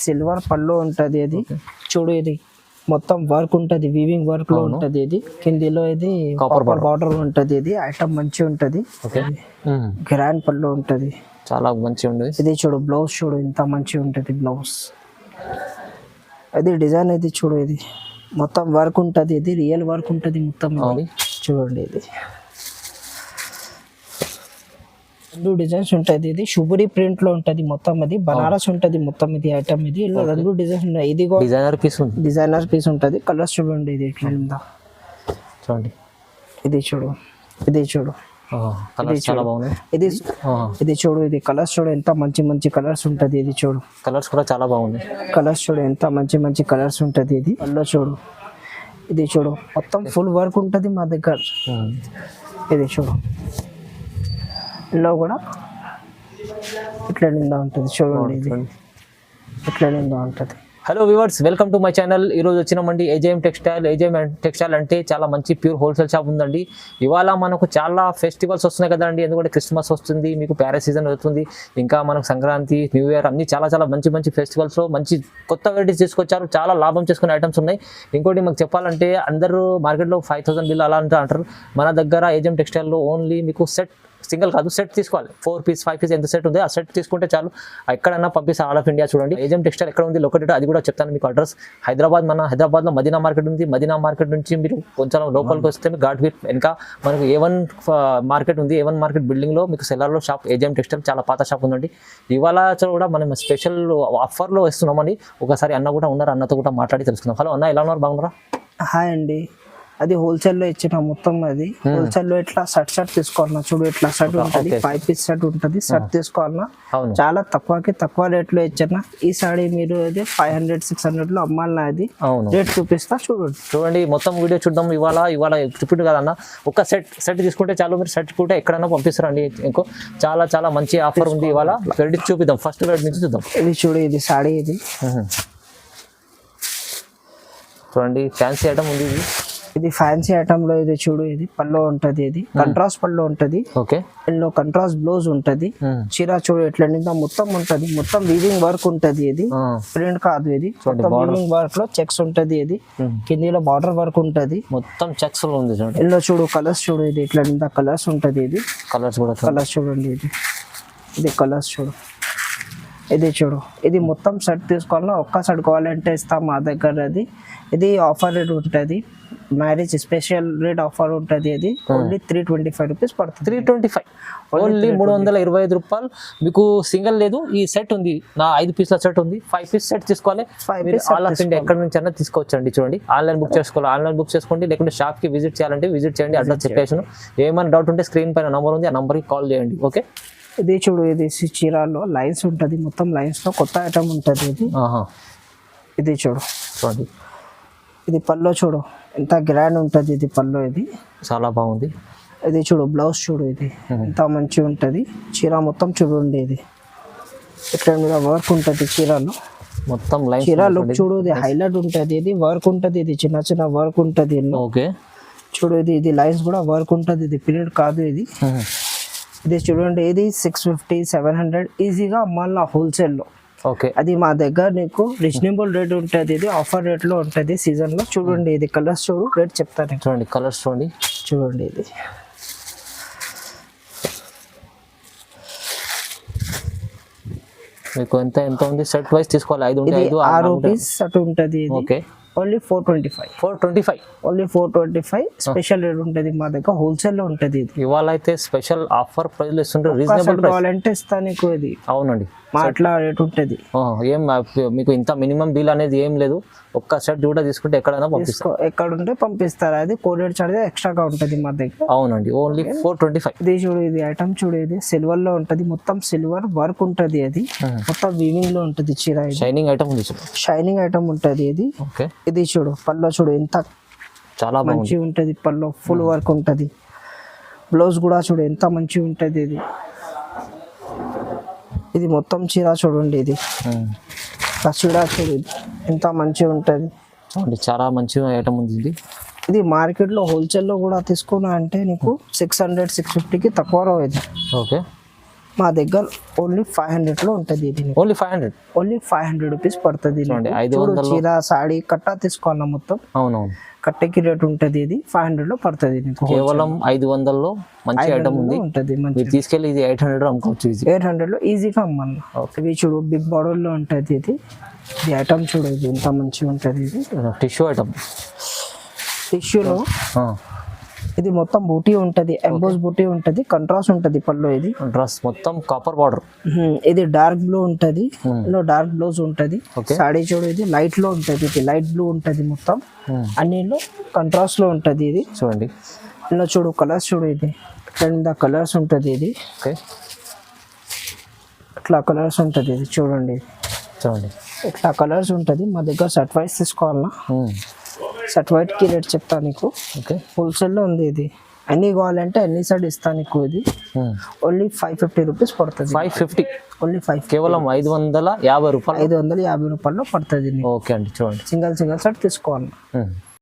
Silver పళ్ళు ఉంటది. ఇది చూడు, ఇది మొత్తం వర్క్ ఉంటది, వీవింగ్ వర్క్ లో ఉంటది. ఇది కిందిలో ఇది కాపర్ బార్డర్ ఉంటది. ఇది ఐటమ్ మంచి ఉంటది, గ్రాండ్ పళ్ళు ఉంటది, చాలా మంచి ఉంది. ఇది చూడు బ్లౌజ్ చూడు ఎంత మంచి ఉంటది బ్లౌజ్. ఇది డిజైన్ ఇది చూడు, ఇది మొత్తం వర్క్ ఉంటది, ఇది రియల్ వర్క్ ఉంటది మొత్తం. చూడండి ఇది 2 డిజైన్స్ ఉంటది. ఇది షుబురి ప్రింట్ లో ఉంటది మొత్తం, అది బనారస్ ఉంటది మొత్తం. ఇది ఐటమ్ ఇది 2 డిజైన్స్ ఉన్నాయి. ఇది డిజైనర్ పీస్ ఉంటది. కలర్స్ చూడండి, ఇది ఎట్లా ఉందా చూడండి. ఇది చూడు, ఇది చూడు, ఇది చూడు, ఇది కలర్స్ చూడు ఎంత మంచి మంచి కలర్స్ ఉంటది. ఇది చూడు, కలర్స్ కూడా చాలా బాగుంది. కలర్స్ చూడు ఎంత మంచి మంచి కలర్స్ ఉంటది. ఇది అల్లో చూడు, ఇది చూడు మొత్తం ఫుల్ వర్క్ ఉంటది మా దగ్గర. ఇది చూడు, ఇందులో కూడా ఇట్లా నిందా ఉంటుంది. చూడండి, ఇది ఇట్లా నిందా ఉంటుంది. Hello viewers, welcome to my channel. ఈరోజు వచ్చినామండి ఏజేఎం టెక్స్టైల్ అంటే చాలా మంచి ప్యూర్ హోల్సేల్ షాప్ ఉందండి. ఇవాళ మనకు చాలా ఫెస్టివల్స్ వస్తున్నాయి కదండి, ఎందుకంటే క్రిస్మస్ వస్తుంది, మీకు ప్యారెస్ సీజన్ అవుతుంది, ఇంకా మనకు సంక్రాంతి, న్యూ ఇయర్ అన్ని చాలా చాలా మంచి మంచి ఫెస్టివల్స్లో మంచి కొత్త వెరైటీస్ తీసుకొచ్చారు. చాలా లాభం చేసుకునే ఐటమ్స్ ఉన్నాయి. ఇంకోటి మాకు చెప్పాలంటే అందరూ మార్కెట్లో 5000 బిల్ అలా అంటారు. మన దగ్గర ఏజేఎం టెక్స్టైల్లో ఓన్లీ మీకు సెట్, సింగిల్ కాదు సెట్ తీసుకోవాలి. 4 పీస్ 5 పీస్ ఎంత సెట్ ఉంది ఆ సెట్ తీసుకుంటే చాలు, ఎక్కడైనా పంపిస్తే ఆల్ ఆఫ్ ఇండియా. చూడండి ఏజేఎం టెక్స్టైల్ ఎక్కడ ఉంది, లొకేటెడ్ అది కూడా చెప్తాను మీకు. అడ్రస్ హైదరాబాద్, మన హైదరాబాద్లో మదీనా మార్కెట్ ఉంది. మదీనా మార్కెట్ నుంచి మీరు కొంచెం లోపలికి వస్తే మీకు ఘాట్ వీట్ వెనక మనకు A1 మార్కెట్ ఉంది. A1 మార్కెట్ బిల్డింగ్లో మీకు సెల్లార్లో షాప్ ఏజేఎం టెక్స్టైల్, చాలా పాత షాప్ ఉందండి. ఇవాళ కూడా మనం స్పెషల్ ఆఫర్లో ఇస్తున్నామండి. ఒకసారి అన్న కూడా ఉన్నారు, అన్నతో కూడా మాట్లాడి తెలుసుకుందాం. హలో అన్న, ఎలా ఉన్నారు, బాగున్నారా? హాయ్ అండి. అది హోల్సేల్ లో ఇచ్చిన మొత్తం, అది హోల్సేల్ లో ఇట్లా షర్ట్ తీసుకోవాలన్నా చూడు, ఇట్లా షర్ట్ ఉంటది, 5 పీస్ షర్ట్ ఉంటది. షర్ట్ తీసుకోవాలన్నా చాలా తక్కువ రేట్ లో ఇచ్చిన. ఈ సారీ మీరు అది 500-600 లో అమ్మాలన్నా, అది రేట్ చూపిస్తా చూడండి. మొత్తం వీడియో చూద్దాం. ఇవాళ చూపించు కదన్న, ఒక సెట్ తీసుకుంటే చాలు, మీరు సెట్ కూడా ఎక్కడైనా పంపిస్తారండి. ఇంకో చాలా చాలా మంచి ఆఫర్ ఉంది. ఇవాళ వెరైటీ చూపిద్దాం. ఫస్ట్ వెరైటీ నుంచి చూద్దాం. ఇది చూడు, ఇది సారీ, ఇది చూడండి ఫ్యాన్సీ ఐటమ్ ఉంది. ఇది ఫ్యాన్సీ ఐటమ్ లో ఇది చూడు, ఇది పళ్ళు ఉంటది, ఇది కంట్రాస్ట్ పళ్ళు ఉంటది. ఇందులో కంట్రాస్ట్ బ్లౌజ్ ఉంటది. చీర చూడు ఎట్లా నిందా మొత్తం ఉంటది, మొత్తం వీవింగ్ వర్క్ ఉంటది. ఇది ప్రింట్ కాదు, ఇది మొత్తం వీవింగ్ వర్క్ లో చెక్స్ ఉంటది. ఇది కిందిలో బార్డర్ వర్క్ ఉంటది, మొత్తం చెక్స్ లో ఉంది. ఇందులో చూడు కలర్స్ చూడు, ఇది ఇట్లా నిందా కలర్స్ ఉంటది. ఇది కలర్స్ చూడండి, ఇది కలర్స్ చూడు, ఇది చూడు. ఇది మొత్తం సెట్ తీసుకోవాలన్నా, ఒక్క సెట్ కావాలంటే ఇస్తాం మా దగ్గర. అది ఇది ఆఫర్ రేట్ ఉంటుంది, మ్యారేజ్ స్పెషల్ రేట్ ఆఫర్ ఉంటుంది. అది ఓన్లీ 325 రూపీస్ పడుతుంది. 325 ఓన్లీ 325 రూపాయలు మీకు. సింగిల్ లేదు, ఈ సెట్ ఉంది, నా 5 పీస్ల సెట్ ఉంది. 5 పీస్ సెట్ తీసుకోవాలి. ఆల్ ఆఫ్ ఇండియా ఎక్కడి నుంచి అయినా తీసుకోవచ్చండి. చూడండి, ఆన్లైన్ బుక్ చేసుకోవాలి, ఆన్లైన్ బుక్ చేసుకోండి, లేకుంటే షాప్ కి విజిట్ చేయాలంటే విజిట్ చేయండి. అడ్రస్ చెప్పేసాను. ఏమైనా డౌట్ ఉంటే స్క్రీన్ పైన నంబర్ ఉంది, ఆ నంబర్కి కాల్ చేయండి. ఓకే, ఇది చూడు, ఇది చీరాల్లో లైన్స్ ఉంటుంది, మొత్తం లైన్స్ లో కొత్త ఐటమ్ ఉంటుంది. ఇది చూడు, ఇది పల్లో చూడు ఎంత గ్రాండ్ ఉంటుంది. ఇది పల్లో, ఇది చాలా బాగుంది. ఇది చూడు బ్లౌజ్ చూడు, ఇది ఎంత మంచిగా ఉంటుంది. చీర మొత్తం చూడండి, ఇది ఇట్లా వర్క్ ఉంటుంది చీరలో మొత్తం. చీర లుక్ చూడు, ఇది హైలైట్ ఉంటుంది. ఇది వర్క్ ఉంటుంది, ఇది చిన్న చిన్న వర్క్ ఉంటుంది. చూడు, ఇది లైన్స్ కూడా వర్క్ ఉంటుంది, ఇది ప్రింట్ కాదు. ఇది చూడండి, ఇది 650-700 ఈజీగా అమ్మాలి హోల్సేల్ లో. అది మా దగ్గర నీకు రీజనబుల్ రేట్ ఉంటుంది. ఇది ఆఫర్ రేట్ లో ఉంటుంది సీజన్ లో. చూడండి, ఇది కలర్స్ చూడు, రేట్ చెప్తాను. చూడండి కలర్స్ చూడండి, ఇది మీకు ఎంత ఉంది. సెట్ వైస్ తీసుకోవాలి, 6 రూపీస్ సెట్ ఉంటుంది. ఇది ఓన్లీ 425 ఓన్లీ 425 స్పెషల్ రేట్ ఉంటుంది మా దగ్గర, హోల్సేల్ లో ఉంటుంది. ఇది ఇవాళ అయితే స్పెషల్ ఆఫర్ ప్రైస్ లో ఇస్తుంటే రీజనబుల్ కావాలంటే ఇస్తా నీకు. ఇది అవునండి, అట్లా రేట్ ఉంటుంది. ఏం మీకు ఇంత మినిమం బిల్ అనేది ఏం లేదు. ఒక్క సెట్ కూడా తీసుకుంటే ఎక్కడైనా పంపిస్తారు, ఎక్కడ ఉంటే పంపిస్తారు. అది కోరియర్ చార్జ్ ఎక్స్ట్రాగా ఉంటుంది మా దగ్గర. అవునండి, ఓన్లీ 425. ఇది చూడు, ఇది ఐటమ్ చూడు, ఇది సిల్వర్ లో ఉంటుంది, మొత్తం సిల్వర్ వర్క్ ఉంటుంది. అది మొత్తం వీవింగ్ లో ఉంటుంది చీర. షైనింగ్ ఐటమ్ ఉంది, షైనింగ్ ఐటమ్ ఉంటుంది. ఇది చూడు పల్లో చూడు ఎంత చాలా మంచిగా ఉంటుంది. పల్లో ఫుల్ వర్క్ ఉంటుంది. బ్లౌజ్ కూడా చూడు ఎంత మంచిగా ఉంటుంది. ఇది మొత్తం చీర చూడండి, ఇది చీర చూడు ఎంత మంచిగా ఉంటుంది. చాలా మంచి ఐటమ్ ఉంది. ఇది మార్కెట్ లో హోల్సేల్ లో కూడా తీసుకున్నా అంటే నీకు 600-650కి తక్కువ రావు. ఇది మా దగ్గర ఓన్లీ 500 లో ఉంటుంది ఇది. ఓన్లీ 500, ఓన్లీ 500 రూపీస్ పడుతుంది. చూడండి, చూడు 500 చీర సాడీ కట్టా తీసుకోవాలా మొత్తం. అవునవును, కట్టెకి రేట్ ఉంటుంది. ఇది 500 లో పడుతుంది నీకు. కేవలం 500లో మంచి ఐటమ్ ఉంది. ఉంటుంది మంచి. మీరు తీసుకెళ్ళి ఇది 800 అమ్ముకోవచ్చు. 800 లో ఈజీగా అమ్మాలి. ఇవి చూడు బిగ్ బార్డర్ లో ఉంటుంది ఇది. ఈ ఐటమ్ చూడు, ఇది ఎంత మంచిగా ఉంటుంది. ఇది టిష్యూ ఐటమ్. టిష్యూలో ఇది మొత్తం బూటీ ఉంటుంది, ఎంబోస్ బూటీ ఉంటుంది, కంట్రాస్ట్ ఉంటుంది పళ్ళు. ఇది డ్రెస్ మొత్తం కాపర్ బార్డర్. ఇది డార్క్ బ్లూ ఉంటుంది, ఇందులో డార్క్ బ్లౌజ్ ఉంటుంది. సాడీ చూడు, ఇది లైట్ లో ఉంటుంది. ఇది లైట్ బ్లూ ఉంటుంది మొత్తం, అన్నిలో కంట్రాస్ట్ లో ఉంటుంది. ఇది చూడండి, ఇందులో చూడు కలర్స్ చూడు, ఇది కింద కలర్స్ ఉంటుంది. ఇది ఇట్లా కలర్స్ ఉంటుంది. ఇది చూడండి, చూడండి ఇట్లా కలర్స్ ఉంటుంది. మా దగ్గర సెట్ వైస్ తీసుకోవాలన్నా సెట్ వైట్ కి రేట్ చెప్తా నీకు. హోల్సేల్లో ఉంది. ఇది అన్ని కావాలంటే అన్ని సైడ్ ఇస్తా నీకు. ఇది ఓన్లీ 550 రూపీస్ పడుతుంది. 550, ఓన్లీ 5, కేవలం 550 రూపాయలు. 550 రూపాయల్లో పడుతుంది. ఓకే అండి, చూడండి సింగిల్ సెట్ తీసుకోవాలి.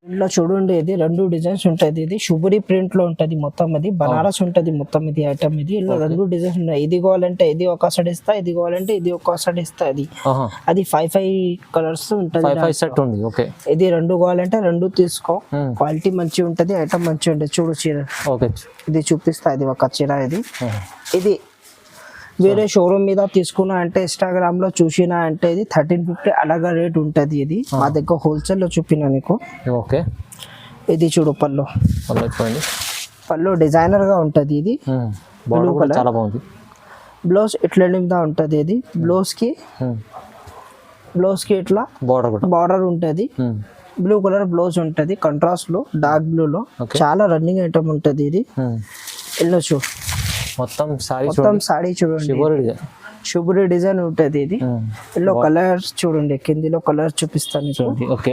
ఇందులో చూడండి, ఇది 2 డిజైన్స్ ఉంటుంది. ఇది షుబరి ప్రింట్ లో ఉంటుంది మొత్తం. అది బనారస్ ఉంటుంది మొత్తం. ఇది ఐటమ్ ఇది. ఇందులో 2 డిజైన్స్ ఉన్నాయి. ఇది కావాలంటే ఇది ఒక సైడ్ ఇస్తా, ఇది కావాలంటే ఇది ఒక సైడ్ ఇస్తా. అది 5 కలర్స్ ఉంటుంది. 5 సెట్ ఉంది. ఓకే, ఇది 2 కావాలంటే 2 తీసుకో. క్వాలిటీ మంచిగా ఉంటుంది, ఐటమ్ మంచిగా ఉంటుంది. చూడు చీర, ఓకే ఇది చూపిస్తా. ఇది ఒక చీర. ఇది వేరే షోరూమ్ మీద తీసుకున్నా అంటే ఇన్స్టాగ్రామ్ లో చూసినా అంటే ఇది 1350 అలాగా రేట్ ఉంటుంది. ఇది మా దగ్గర హోల్సేల్ లో చూపినా నీకు. ఓకే, ఇది చూడు పళ్ళు. చూడండి, పళ్ళు డిజైనర్ గా ఉంటుంది. ఇది బ్లూ కలర్, చాలా బాగుంది. బ్లౌజ్ ఇట్లా మీద ఉంటుంది. ఇది బ్లౌజ్ కి ఇట్లా బార్డర్ ఉంటుంది. బ్లూ కలర్ బ్లౌజ్ ఉంటుంది, కంట్రాస్ట్ లో డార్క్ బ్లూ లో. చాలా రన్నింగ్ ఐటమ్ ఉంటుంది. ఇది ఎల్లో చూడు, మొత్తం సారీ చూడండి, శుభ్ర డిజైన్ ఉంటుంది. ఇది ఎల్లో కలర్స్ చూడండి, కిందిలో కలర్ చూపిస్తాను.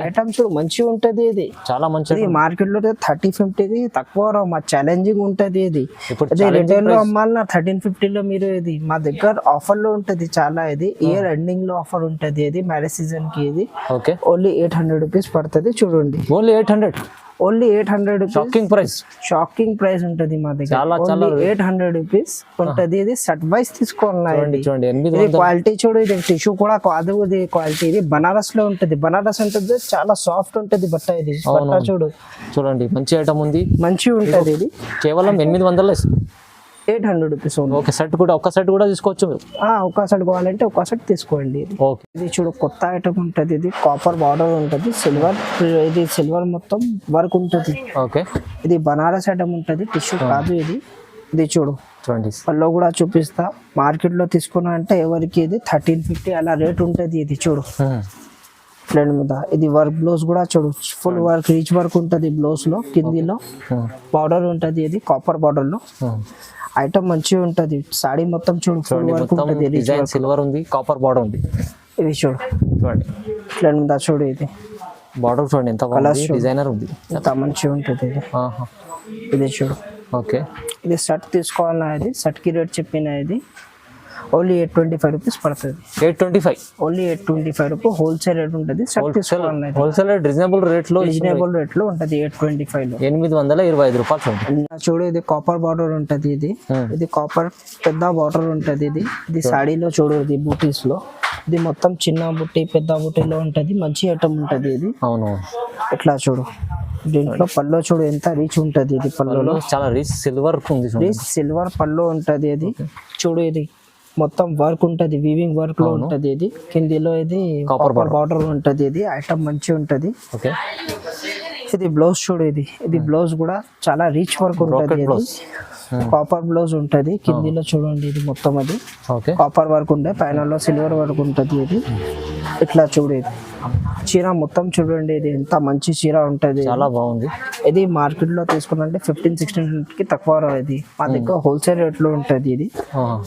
ఐటమ్ చూడు మంచిగా ఉంటది. ఇది చాలా మంచిది. మార్కెట్ లో 30-50 తక్కువ, మా ఛాలెంజింగ్ ఉంటది. ఇది రిటైల్ లో అమ్మాలన్నా 1350 లో మీరు. ఇది మా దగ్గర ఆఫర్ లో ఉంటది చాలా. ఇది ఇయర్ ఎండింగ్ లో ఆఫర్ ఉంటది. ఇది మ్యారేజ్ సీజన్ కి. ఇది ఓన్లీ 800 రూపీస్ పడుతుంది. చూడండి, only 800, only 800 rupees. Shocking price ఉంటది మా దగ్గర. 800 రూపీస్ ఉంటది. ఇది సెట్ వైస్ తీసుకోవాలి. ఇది క్వాలిటీ చూడు, ఇది టిష్యూ కూడా కాదు. ఇది క్వాలిటీ ఇది బనారస్ లో ఉంటది. బనారస్ ఉంటుంది, చాలా సాఫ్ట్ ఉంటది బట్ట. ఇది బట్ట చూడండి, మంచి ఐటమ్ ఉంది, మంచిగా ఉంటది. ఇది కేవలం 800, 800 రూపీస్. ఒక సెట్ కూడా తీసుకోవచ్చు. ఒక సెట్ కావాలంటే ఒక సెట్ తీసుకోండి. ఇది చూడు కొత్త ఐటమ్ ఉంటది. ఇది కాపర్ బార్డర్ ఉంటది, సిల్వర్. ఇది సిల్వర్ మొత్తం వర్క్ ఉంటది. ఇది బనారస్ ఐటమ్ ఉంటది, టిష్యూ కాదు. ఇది చూడు, పళ్ళు కూడా చూపిస్తా. మార్కెట్ లో తీసుకున్నా అంటే ఎవరికి ఇది 1350 అలా రేట్ ఉంటది. ఇది చూడు ప్లేన్ మీద. ఇది వర్క్ బ్లౌజ్ కూడా చూడు, ఫుల్ వర్క్ రీచ్ వర్క్ ఉంటది బ్లౌజ్ లో. కిందిలో బార్డర్ ఉంటది. ఇది కాపర్ బార్డర్ లో ఐటమ్ మంచిగా ఉంటది. సాడీ మొత్తం చూడు, ఫుల్ వర్క్ ఉంటది. డిజైన్ సిల్వర్ ఉంది, కాపర్ బార్డర్ ఉంది. ఇది చూడు, ప్లేన్ మీద చూడు. ఇది బార్డర్ చూడండి, ఎంత బాగుంది, డిజైనర్ ఉంది, ఎంత మంచిగా ఉంటది. ఇది చూడు. ఓకే, ఇది సెట్ తీసుకోవాలన్నా. ఇది సెట్ కి రేట్ చెప్పిన. ఇది ఓన్లీ 825 రూపీస్ పడుతుంది. 825, ఓన్లీ 825 రూపీస్ హోల్సేల్ రేట్ ఉంటుంది. సెట్ తీసుకోవాలన్నా హోల్సేల్ రేట్ రీజనబుల్ రేట్ లో ఉంటుంది. 825 లో 825 రూపాయలు. చూడు, ఇది కాపర్ బార్డర్ ఉంటది. ఇది కాపర్ పెద్ద బార్డర్ ఉంటది. ఇది సాడీలో చూడు, ఇది బూటీస్ లో. ఇది మొత్తం చిన్న బుట్టి పెద్ద బుట్టిలో ఉంటది. మంచి ఐటమ్ ఉంటది. ఇది అవును, ఇట్లా చూడు. దీంట్లో పళ్ళు చూడు ఎంత రీచ్ ఉంటది. ఇది పళ్ళులో చాలా రీచ్ సిల్వర్ ఉంది. సిల్వర్ పళ్ళు ఉంటది. ఇది చూడు, ఇది మొత్తం వర్క్ ఉంటది, వీవింగ్ వర్క్ లో ఉంటది. ఇది కిందిలో ఇది కాపర్ బార్డర్ ఉంటది. ఇది ఐటమ్ మంచిగా ఉంటది. ఇది బ్లౌజ్ చూడు, ఇది బ్లౌజ్ కూడా చాలా రీచ్ వర్క్ ఉంటది. కాపర్ బ్లౌజ్ ఉంటది. కిందిలో చూడండి, ఇది మొత్తం అది కాపర్ వర్క్ ఉండే, పైన సిల్వర్ వర్క్ ఉంటది. ఇది ఇట్లా చూడు. ఇది చీర మొత్తం చూడండి, ఇది ఎంత మంచి చీర ఉంటది. చాలా బాగుంది. ఇది మార్కెట్ లో తీసుకున్నంటే 1500-1600 కి తక్కువ. ఇది మా దగ్గర హోల్సేల్ రేట్ లో ఉంటది.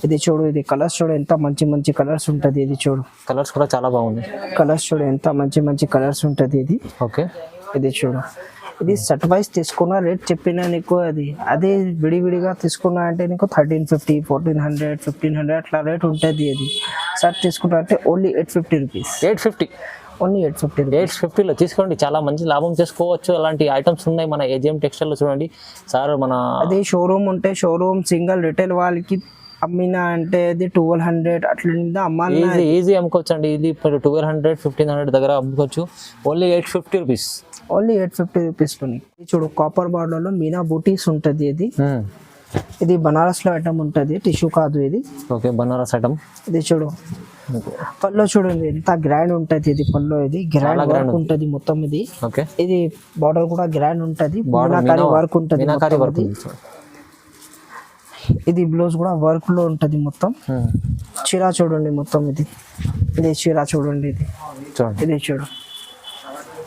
ఇది చూడు, ఇది కలర్స్ చూడు, ఎంత మంచి మంచి కలర్స్ ఉంటది. ఇది చూడు, కలర్స్ కూడా చాలా బాగుంది. కలర్స్ చూడు, ఎంత మంచి మంచి కలర్స్ ఉంటది. ఇది చూడు. ఇది సెట్ వైస్ తీసుకున్నా రేట్ చెప్పినా నీకు. అదే విడివిడిగా తీసుకున్నా అంటే నీకు 1350, 1400, 1500 అట్లా రేట్ ఉంటుంది. ఇది సెట్ తీసుకున్నా అంటే ఓన్లీ 850 రూపీస్. 850, ఓన్లీ 850. 850లో తీసుకోండి, చాలా మంచి లాభం చేసుకోవచ్చు. అలాంటి ఐటమ్స్ ఉన్నాయి మన ఏజీఎం టెక్స్టైల్ లో. చూడండి సార్, మన అదే షోరూమ్ ఉంటే షోరూమ్ సింగిల్ రిటైల్ వాళ్ళకి అమ్మినా అంటే అది 1200 అట్లా అమ్మాలి. ఈజీ అమ్ముకోవచ్చు అండి. ఇది 1200 1500 దగ్గర అమ్ముకోవచ్చు. Only 850 rupees. ఓన్లీ 850 రూపీస్ పని. చూడు కాపర్ బార్డర్ లో మీనా బూటీస్ ఉంటది. ఇది బనారస్ లో ఐటమ్ ఉంటది, టిష్యూ కాదు ఇది. Okay, Banaras item. ఇది చూడు పళ్ళు చూడండి ఎంత గ్రాండ్ ఉంటది. ఇది పళ్ళు, ఇది గ్రాండ్ వర్క్ ఉంటది మొత్తం. ఇది ఓకే, ఇది బార్డర్ కూడా గ్రాండ్ ఉంటది, మీనాకారి వర్క్ ఉంటది. ఇది బ్లౌజ్ కూడా వర్క్ లో ఉంటది మొత్తం. చీర చూడండి మొత్తం. ఇది చీర చూడండి. ఇది చూడు,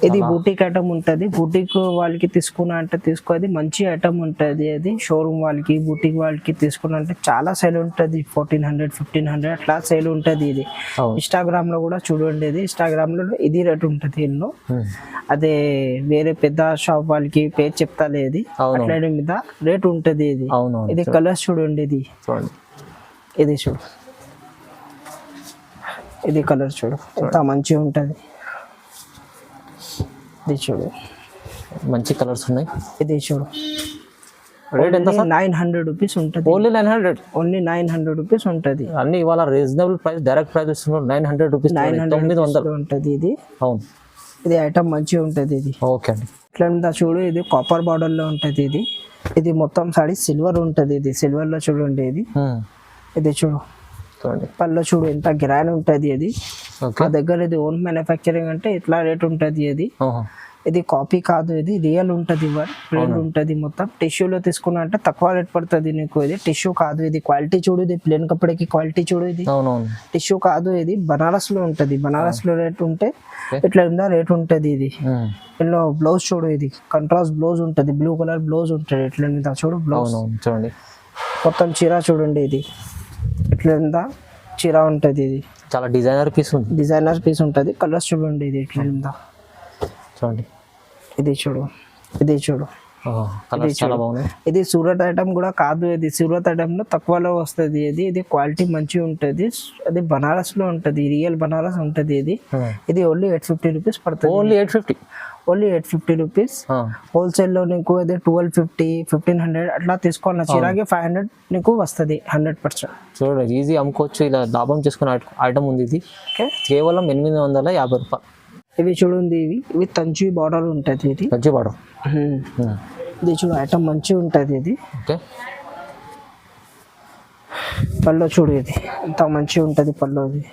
ఇది బూటిక్ ఐటమ్ ఉంటది. బూటిక్ వాళ్ళకి తీసుకున్నా అంటే తీసుకోది మంచి ఐటమ్ ఉంటది. అది షోరూమ్ వాళ్ళకి బూటిక్ వాళ్ళకి తీసుకున్నా అంటే చాలా సేల్ ఉంటది. 1400 1500 అట్లా సేల్ ఉంటది. ఇది ఇన్స్టాగ్రామ్ లో కూడా చూడండి. ఇది ఇన్స్టాగ్రామ్ లో ఇది రేట్ ఉంటది. ఎన్నో అదే వేరే పెద్ద షాప్ వాళ్ళకి పేరు చెప్తాలే. ఇది అట్లా మీద రేట్ ఉంటది. ఇది కలర్స్ చూడండి. ఇది చూడు, ఇది కలర్ చూడు ఎంత మంచిగా ఉంటది. ఇది చూడు మంచి కలర్స్ ఉన్నాయి. ఇది చూడు రేట్ ఎంత? 900 రూపీస్ ఉంటుంది. ఓన్లీ 900. ఓన్లీ 900 రూపీస్ ఉంటుంది. అన్ని ఇవాళ రీజనబుల్ ప్రైస్, డైరెక్ట్ ప్రైస్ ఇస్తున్నారు. 900 రూపీస్, 900 ఉంటుంది. ఇది అవును, ఇది ఐటమ్ మంచిగా ఉంటుంది. ఇది ఓకే అండి. ఇట్లా చూడు, ఇది కాపర్ బార్డర్ లో ఉంటుంది. ఇది మొత్తం సారీ సిల్వర్ ఉంటుంది. ఇది సిల్వర్ లో చూడండి. ఇది చూడు పళ్ళు చూడు ఎంత గ్రాండ్ ఉంటుంది. అది ఆ దగ్గర ఇది ఓన్ మ్యానుఫ్యాక్చరింగ్ అంటే ఇట్లా రేట్ ఉంటుంది. ఇది కాపీ కాదు, ఇది రియల్ ఉంటుంది. ప్లేన్ ఉంటుంది మొత్తం. టిష్యూలో తీసుకున్నా అంటే తక్కువ రేట్ పడుతుంది నీకు. ఇది టిష్యూ కాదు, ఇది క్వాలిటీ చూడు. ఇది ప్లేన్ కప్పటికి క్వాలిటీ చూడు. ఇది టిష్యూ కాదు, ఇది బనారస్ లో ఉంటుంది. బనారస్ లో రేట్ ఉంటే ఇట్లా రేట్ ఉంటుంది. ఇది ఇందులో బ్లౌజ్ చూడు, ఇది కంట్రాస్ట్ బ్లౌజ్ ఉంటుంది. బ్లూ కలర్ బ్లౌజ్ ఉంటుంది. ఇట్లా చూడు బ్లౌజ్ చూడండి. మొత్తం చీర చూడండి. ఇది ఇట్లా చీర ఉంటుంది. ఇది చాలా డిజైనర్ పీస్ ఉంది. డిజైనర్ పీస్ ఉంటుంది. కలర్స్ చూడండి. ఇది ఇట్లా చూడండి. ఇది చూడు, ఇది చూడు, ఇది సూరత్ ఐటమ్ కూడా కాదు. ఇది సూరత్ ఐటమ్ లో తక్కువలో వస్తుంది. ఇది క్వాలిటీ మంచిగా ఉంటుంది. అది బనారస్ లో ఉంటుంది, రియల్ బనారస్ ఉంటుంది. ఇది ఓన్లీ 850 రూపీస్ పడుతుంది. ఓన్లీ 850. Only 850 rupees. హోల్సేల్ లో నీకు అది 1250 1500 అట్లా తీసుకోవాలి. చిరాకి 500 నీకు వస్తుంది 100%. చూడండి ఈజీ అమ్ముకోవచ్చు. ఇలా లాభం చేసుకునే ఐటమ్ ఉంది. ఇది కేవలం 850 రూపాయలు. ఇవి చూడండి, ఇవి తంచి బార్డర్ ఉంటుంది. ఇది తంచి బార్డర్. ఇది చూడు ఐటమ్ మంచిగా ఉంటుంది. ఇది పళ్ళు చూడు, ఇది ఎంత మంచిగా ఉంటుంది. పళ్ళు ఇది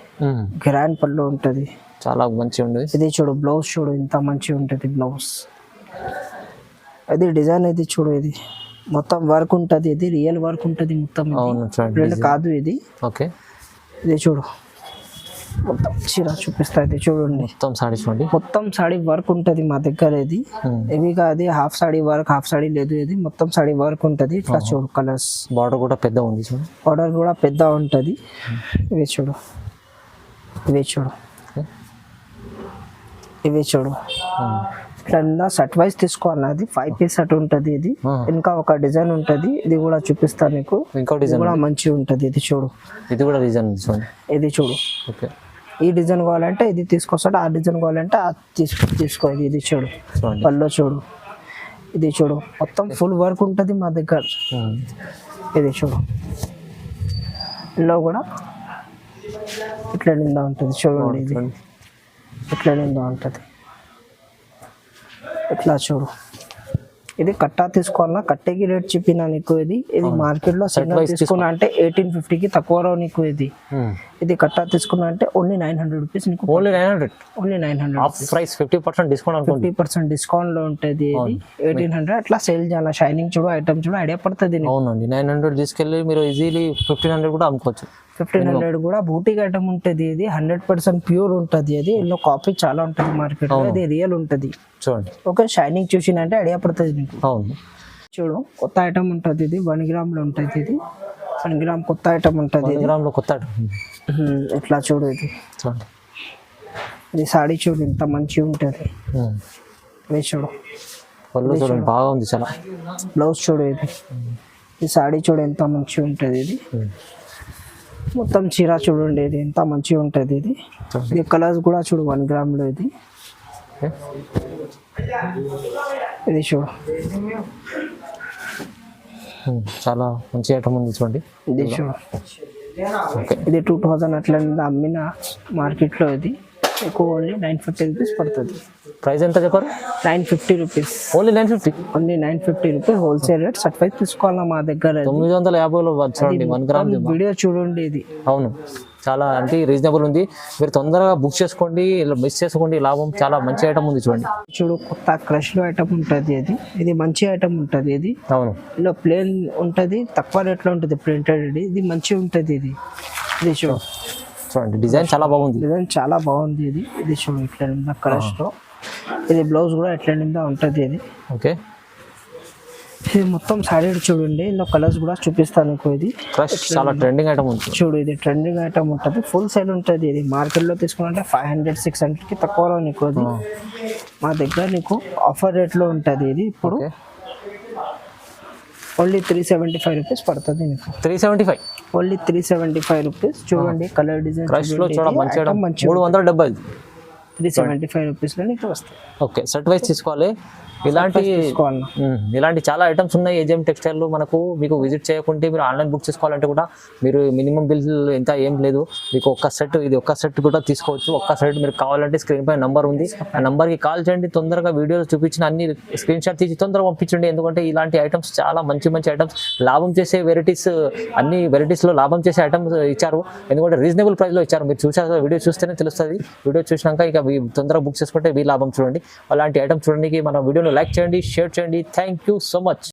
గ్రాండ్ పళ్ళు ఉంటుంది, చాలా మంచిగా ఉంటుంది. ఇది చూడు బ్లౌజ్ చూడు ఎంత మంచిగా ఉంటుంది. బ్లౌజ్ ఇది డిజైన్. ఇది చూడు, ఇది మొత్తం వర్క్ ఉంటుంది. ఇది రియల్ వర్క్ ఉంటుంది మొత్తం, కాదు ఇది. ఓకే, ఇది చూడు మొత్తం చీర చూపిస్తా. ఇది చూడండి మొత్తం సాడీ చూడండి. మొత్తం సాడీ వర్క్ ఉంటుంది మా దగ్గర. ఇది ఇవి కాదు half saree work, half saree లేదు. ఇది మొత్తం సాడీ వర్క్ ఉంటుంది. ఇట్లా చూడు కలర్స్. బార్డర్ కూడా పెద్ద ఉంది. చూడు బార్డర్ కూడా పెద్ద ఉంటుంది. ఇవి చూడు, ఇవి చూడు, ఇవి చూడు. ఇట్లా సెట్ వైజ్ తీసుకోవాలి. అది 5 పీస్ సెట్ ఉంటుంది. ఇది ఇంకా ఒక డిజైన్ ఉంటుంది. ఇది కూడా చూపిస్తాను నీకు. ఇంకో డిజైన్ కూడా మంచిగా ఉంటుంది. ఇది చూడు, ఇది కూడా డిజైన్ చూడండి. ఇది చూడు. ఓకే, ఈ డిజైన్ కావాలంటే ఇది తీసుకొస్తాడు, ఆ డిజైన్ కావాలంటే అది తీసుకో. ఇది చూడు పళ్ళు చూడు. ఇది చూడు మొత్తం ఫుల్ వర్క్ ఉంటుంది మా దగ్గర. ఇది చూడు ఇందులో కూడా ఇట్లా నిందా ఉంటుంది. చూడండి ఇది ఇట్లా నిందా ఉంటుంది. ఇట్లా చూడు. ఇది కట్టా తీసుకోవాలన్నా కట్టేకి రేట్ చెప్పినా నీకు. ఇది మార్కెట్ లో సింగల్ తీసుకున్నా అంటే 1850కి తక్కువ నీకు. ఇది కట్టా తీసుకున్నా అంటే ఓన్లీ 900 రూపీస్ నీకు. Only 900. Only 900 price 50% discount. 50% discount లో ఉంటుంది. ఇది 1800 అట్లా సేల్ చేయాలి. షైనింగ్ చూడు, ఐటమ్ చూడు, ఐడియా పడుతుంది. అవునండి, 900 తీసుకెళ్ళి మీరు ఈజీలీ 1500 కూడా అమ్ముకోవచ్చు. 1500 కూడా బూటిక్ ఐటమ్ ఉంటుంది. ఇది 100% ప్యూర్ ఉంటుంది. అది ఇందులో కాపీ చాలా ఉంటుంది మార్కెట్ లో. అది రియల్ ఉంటుంది. చూడండి ఓకే, షైనింగ్ చూసినంటే ఐడియా పడుతుంది నీకు. అవును, చూడు కొత్త ఐటమ్ ఉంటుంది. ఇది 1 గ్రామ్ లో ఉంటుంది. ఇది 1 గ్రామ్ కొత్త ఐటమ్ ఉంటుంది. 1 గ్రామ్ లో కొత్త ఐటమ్. ఇట్లా చూడు. ఇది చూడండి, ఇది సాడీ చూడు ఎంత మంచిగా ఉంటుంది. ఇది చూడు పళ్ళు చూడండి బాగా ఉంది చాలా. బ్లౌజ్ చూడు. ఇది సాడీ చూడు ఎంత మంచిగా ఉంటుంది. ఇది మొత్తం చీర చూడండి. ఇది ఎంత మంచిగా ఉంటుంది. ఇది కలర్స్ కూడా చూడు 1 గ్రామ్ లో. ఇది చూడు చాలా మంచి ఐటమ్ ఉంది చూడండి. ఇది చూడు, ఓకే, ఇది 2000 అట్లా అమ్మిన మార్కెట్లో ఇది ఎక్కువ ఓన్లీ 950 రూపీస్ పడుతుంది. ప్రైస్ ఎంత చెప్పారు? 950 rupees, only 950. Only 950 rupees wholesale rate. Certified తీసుకోవాలా మా దగ్గర. 950లో చూడండి 1 గ్రామ్. వీడియో చూడండి ఇది. అవును, చాలా అంటే రీజనబుల్ ఉంది. మీరు తొందరగా బుక్ చేసుకోండి, ఇలా మిస్ చేసుకోండి, లాభం. చాలా మంచి ఐటమ్ ఉంది చూడండి. చూడు, కొత్త క్రష్ లో ఐటమ్ ఉంటుంది ఇది. ఇది మంచి ఐటమ్ ఉంటుంది ఇది. అవును, ఇలా ప్లేన్ ఉంటుంది, తక్కువ రేట్లో ఉంటుంది ప్రింటెడ్. ఇది మంచిగా ఉంటుంది ఇది. ఇది చూడు, చూడండి డిజైన్ చాలా బాగుంది. డిజైన్ చాలా బాగుంది ఇది. ఇది చూడు ఇట్లా నిందా క్రష్ లో. ఇది బ్లౌజ్ కూడా ఎట్లా నిందా ఉంటుంది ఇది. ఓకే, ఇది మొత్తం సారీ చూడండి. ఇందులో కలర్స్ కూడా చూపిస్తాను మీకు. ఇది క్రష్ చాలా ట్రెండింగ్ ఐటమ్ ఉంది చూడు. ఇది ట్రెండింగ్ ఐటమ్ ఉంటుంది, ఫుల్ సేల్ ఉంటుంది ఇది. మార్కెట్లో తీసుకున్నట్టే 500-600కి తక్కువలో నీకు అది. మా దగ్గర నీకు ఆఫర్ రేట్లో ఉంటుంది ఇది. ఇప్పుడు ఓన్లీ 375 రూపీస్ పడుతుంది నీకు. 375, ఓన్లీ 375 రూపీస్. చూడండి కలర్ డిజైన్ క్రష్ లో చూడ మంచి ఐటమ్. 370, 375 రూపీస్లో నీకు వస్తాయి. ఓకే, సెట్ వైస్ తీసుకోవాలి. ఇలాంటి చాలా ఐటమ్స్ ఉన్నాయి ఏజీఎం టెక్స్టైల్ లో. మీకు విజిట్ చేయకుంటే మీరు ఆన్లైన్ బుక్ చేసుకోవాలంటే కూడా మీరు మినిమం బిల్ ఎంత ఏం లేదు. మీకు ఒక్క సెట్, ఇది ఒక్క సెట్ కూడా తీసుకోవచ్చు. ఒక్క సెట్ మీరు కావాలంటే స్క్రీన్ పై నంబర్ ఉంది, ఆ నంబర్కి కాల్ చేయండి. తొందరగా వీడియోలో చూపించిన అన్ని స్క్రీన్ షాట్ తీసి తొందరగా పంపించండి. ఎందుకంటే ఇలాంటి ఐటమ్స్ చాలా మంచి మంచి ఐటమ్స్, లాభం చేసే వెరైటీస్, అన్ని వెరైటీస్లో లాభం చేసే ఐటమ్స్ ఇచ్చారు. ఎందుకంటే రీజనబుల్ ప్రైస్లో ఇచ్చారు. మీరు చూసారు, వీడియో చూస్తేనే తెలుస్తుంది. వీడియో చూసినాక ఇక తొందరగా బుక్ చేసుకుంటే లాభం చూడండి. అలాంటి ఐటమ్స్ చూడడానికి మన వీడియోను లైక్ చేయండి, షేర్ చేయండి. Thank you so much.